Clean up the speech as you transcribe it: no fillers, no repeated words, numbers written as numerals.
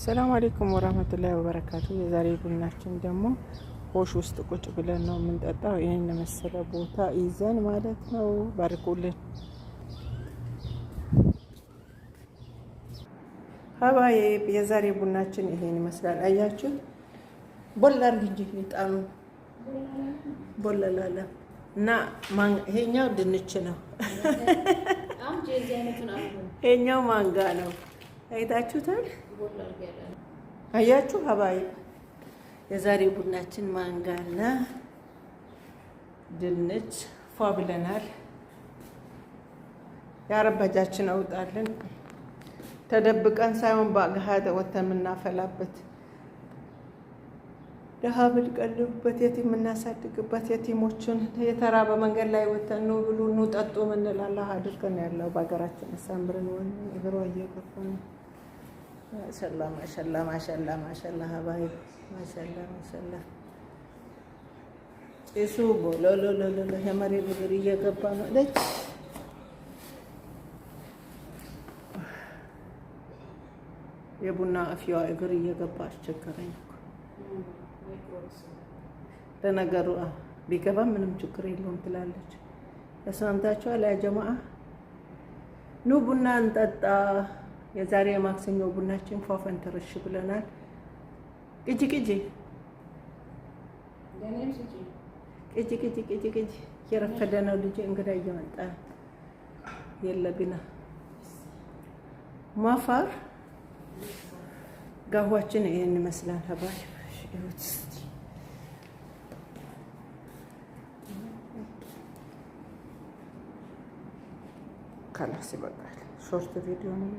ሰላም አለይኩም ወራህመቱላሂ ወበረካቱ። የዛሬ ቡናችን ደግሞ ሆሽ ውስጥ ቁጭ ብለን ነው የምንጠጣው። ይሄን መሰለ ቦታ ይዘን ማለት ነው። ባርኩልን ሀባዬ። የዛሬ ቡናችን ይሄን ይመስላል። አያችሁ ቦላር እንጂ ይጣኑ ቦላላላ እና ይሄኛው ድንች ነው። ይሄኛው ማንጋ ነው። አይታችሁታል? አያችሁ ሀባይ። የዛሬ ቡናችን ማንጋና ድንች ፏ ብለናል። ያረባጃችን አውጣልን። ተደብቀን ሳይሆን ባገሃደ ወተን የምናፈላበት ደሃ ብንቀልብበት የቲም የምናሳድግበት የቲሞችን የተራበ መንገድ ላይ ወተን ኑ ብሉ ኑ ጠጡ ምንል አላህ አድርገን ያለው በሀገራችን አሳምረን ወን እግሯ እየገፋ ነው። ማሻአላ ማሻአላ ማሻአላ ማሻአላ ሀባይ ማሻአላ ማሻአላ። እሱ ቦሎሎሎሎ የመሬት እግር እየገባ ነው። ለች የቡና አፍያዋ እግር እየገባ አስቸገረኝ። ለነገሩ ቢገባ ምንም ችግር የለውም ትላለች። ተስማምታችኋል ያ ጀማዓ? ኑ ቡና እንጠጣ። የዛሬ የማክሰኞ ቡናችን ፏፈን ተረሽ ብለናል። ቅጂ ቅጂ ቅጂ ቅጂ ቅጂ ቅጂ የረፈደ ነው ልጅ እንግዳ እየመጣ የለብና ማፋር ጋዋችን ይሄን ይመስላል። ሀባይ ካላስ ይበቃል። ሾርት ቪዲዮ ነው።